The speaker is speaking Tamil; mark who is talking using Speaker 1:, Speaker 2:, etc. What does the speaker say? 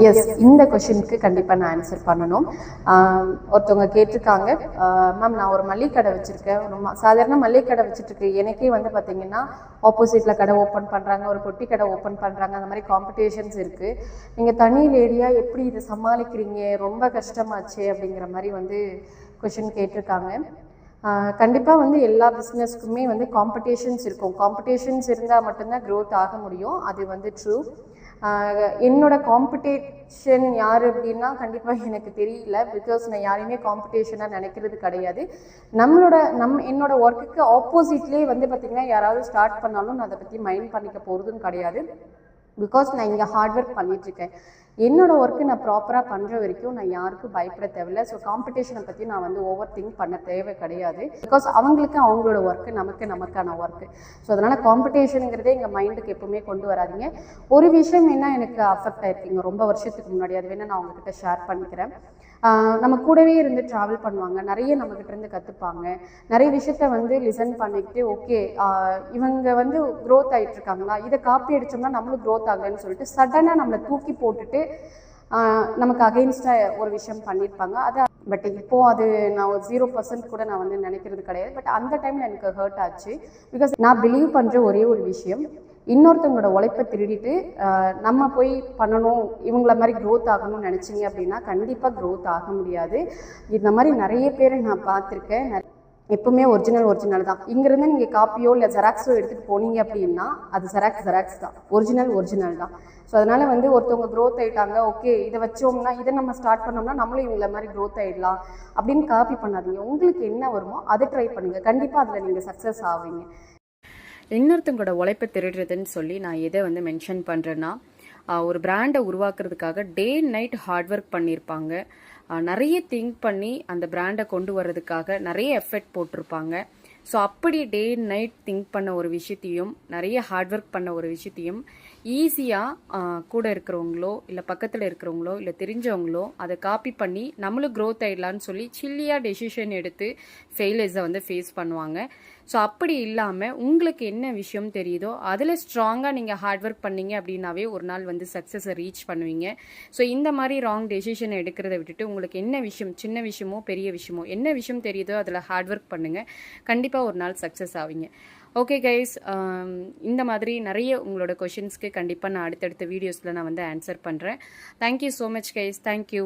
Speaker 1: எஸ், இந்த கொஷினுக்கு கண்டிப்பாக நான் ஆன்சர் பண்ணணும். ஒருத்தவங்க கேட்டிருக்காங்க, மேம் நான் ஒரு மளிகை கடை வச்சுருக்கேன், ஒரு சாதாரண மளிகை கடை வச்சுட்டுருக்கு, எனக்கே வந்து பார்த்தீங்கன்னா ஆப்போசிட்டில் கடை ஓப்பன் பண்ணுறாங்க, ஒரு பொட்டி கடை ஓப்பன் பண்ணுறாங்க, அந்த மாதிரி காம்படிஷன்ஸ் இருக்குது. நீங்கள் தனி லேடியாக எப்படி இதை சமாளிக்கிறீங்க, ரொம்ப கஷ்டமாச்சு அப்படிங்கிற மாதிரி வந்து கொஷின் கேட்டிருக்காங்க. கண்டிப்பாக வந்து எல்லா பிஸ்னஸ்க்குமே வந்து காம்படிஷன்ஸ் இருக்கும். காம்படிஷன்ஸ் இருந்தால் மட்டும்தான் க்ரோத் ஆக முடியும். அது வந்து ட்ரூ. என்னோட காம்படிஷன் யார் அப்படின்னா கண்டிப்பாக எனக்கு தெரியல. பிகாஸ் நான் யாரையுமே காம்படிஷனாக நினைக்கிறது கிடையாது. என்னோட ஒர்க்குக்கு ஆப்போசிட்லேயே வந்து பார்த்திங்கன்னா யாராவது ஸ்டார்ட் பண்ணாலும் நான் அதை பற்றி மைண்ட் பண்ணிக்க போகிறதும் கிடையாது. பிகாஸ் நான் இங்கே ஹார்ட் ஒர்க் பண்ணிகிட்ருக்கேன். என்னோடய ஒர்க்கு நான் ப்ராப்பராக பண்ணுற வரைக்கும் நான் யாருக்கும் பயப்பட தேவையில்லை. ஸோ காம்படிஷனை பற்றி நான் வந்து ஓவர் திங்க் பண்ண தேவை கிடையாது. பிகாஸ் அவங்களுக்கு அவங்களோட ஒர்க்கு, நமக்கான ஒர்க்கு. ஸோ அதனால் காம்படிஷனுங்கிறதே எங்கள் மைண்டுக்கு எப்பவுமே கொண்டு வராதிங்க. ஒரு விஷயம் என்ன எனக்கு அஃபெக்ட் ஆகிருக்கீங்க ரொம்ப வருஷத்துக்கு முன்னாடி, அது வேணால் நான் உங்ககிட்ட ஷேர் பண்ணிக்கிறேன். நம்ம கூடவே இருந்து ட்ராவல் பண்ணுவாங்க, நிறைய நம்மக்கிட்ட இருந்து கற்றுப்பாங்க, நிறைய விஷயத்த வந்து லிசன் பண்ணிக்கிட்டு ஓகே இவங்க வந்து க்ரோத் ஆகிட்டு இருக்காங்களா, இதை காப்பி அடித்தோம்னா நம்மளும் க்ரோத் ஆகலைன்னு சொல்லிட்டு சடனாக நம்மளை தூக்கி போட்டுட்டு நமக்கு அகெயின்ஸ்டாக ஒரு விஷயம் பண்ணியிருப்பாங்க. அது பட் இப்போது அது நான் ஒரு 0% கூட நான் வந்து நினைக்கிறது கிடையாது. பட் அந்த டைமில் எனக்கு ஹர்ட் ஆச்சு. பிகாஸ் நான் பிலீவ் பண்ணுற ஒரே ஒரு விஷயம், இன்னொருத்தவங்களோட உழைப்பை திருடிட்டு நம்ம போய் பண்ணணும், இவங்கள மாதிரி க்ரோத் ஆகணும்னு நினச்சிங்க அப்படின்னா கண்டிப்பாக க்ரோத் ஆக முடியாது. இந்த மாதிரி நிறைய பேரை நான் பார்த்துருக்கேன். எப்பவுமே ஒரிஜினல் தான். இங்கேருந்து நீங்கள் காப்பியோ இல்லை ஜெராக்ஸோ எடுத்துகிட்டு போனீங்க அப்படின்னா அது ஜெராக்ஸ் தான், ஒரிஜினல் தான். ஸோ அதனால் வந்து ஒருத்தவங்க க்ரோத் ஆகிட்டாங்க, ஓகே இதை வச்சோம்னா இதை நம்ம ஸ்டார்ட் பண்ணோம்னா நம்மளும் இவங்கள மாதிரி க்ரோத் ஆகிடலாம் அப்படின்னு காப்பி பண்ணாதீங்க. உங்களுக்கு என்ன வருமோ அதை ட்ரை பண்ணுங்கள், கண்டிப்பாக அதில் நீங்கள் சக்ஸஸ் ஆவீங்க.
Speaker 2: இன்னொருத்தவங்களோட உழைப்பை திருடுறதுன்னு சொல்லி நான் எதை வந்து மென்ஷன் பண்ணுறேன்னா, ஒரு பிராண்டை உருவாக்குறதுக்காக day and night hard work பண்ணியிருப்பாங்க, நிறைய திங்க் பண்ணி அந்த பிராண்டை கொண்டு வர்றதுக்காக நிறைய எஃபெக்ட் போட்டிருப்பாங்க. ஸோ அப்படி டே அண்ட் நைட் திங்க் பண்ண ஒரு விஷயத்தையும் நிறைய ஹார்ட் ஒர்க் பண்ண ஒரு விஷயத்தையும் ஈஸியாக கூட இருக்கிறவங்களோ இல்லை பக்கத்தில் இருக்கிறவங்களோ இல்லை தெரிஞ்சவங்களோ அதை காப்பி பண்ணி நம்மளும் க்ரோத் ஆகிடலான்னு சொல்லி சில்லியாக டெசிஷன் எடுத்து ஃபெயிலியர்ஸை வந்து ஃபேஸ் பண்ணுவாங்க. ஸோ அப்படி இல்லாமல் உங்களுக்கு என்ன விஷயம் தெரியுதோ அதில் ஸ்ட்ராங்காக நீங்கள் ஹார்ட் ஒர்க் பண்ணீங்க அப்படின்னாவே ஒரு நாள் வந்து சக்ஸஸை ரீச் பண்ணுவீங்க. ஸோ இந்த மாதிரி ராங் டெசிஷன் எடுக்கிறத விட்டுட்டு உங்களுக்கு என்ன விஷயம், சின்ன விஷயமோ பெரிய விஷயமோ என்ன விஷயம் தெரியுதோ அதில் ஹார்ட் ஒர்க் பண்ணுங்கள், கண்டிப்பாக ஒரு நாள் சக்ஸஸ் ஆவீங்க. ஓகே கைஸ், இந்த மாதிரி நிறைய உங்களோட கொஷின்ஸ்க்கு கண்டிப்பாக நான் அடுத்தடுத்த வீடியோஸில் நான் வந்து ஆன்சர் பண்ணுறேன். Thank you so much guys, thank you.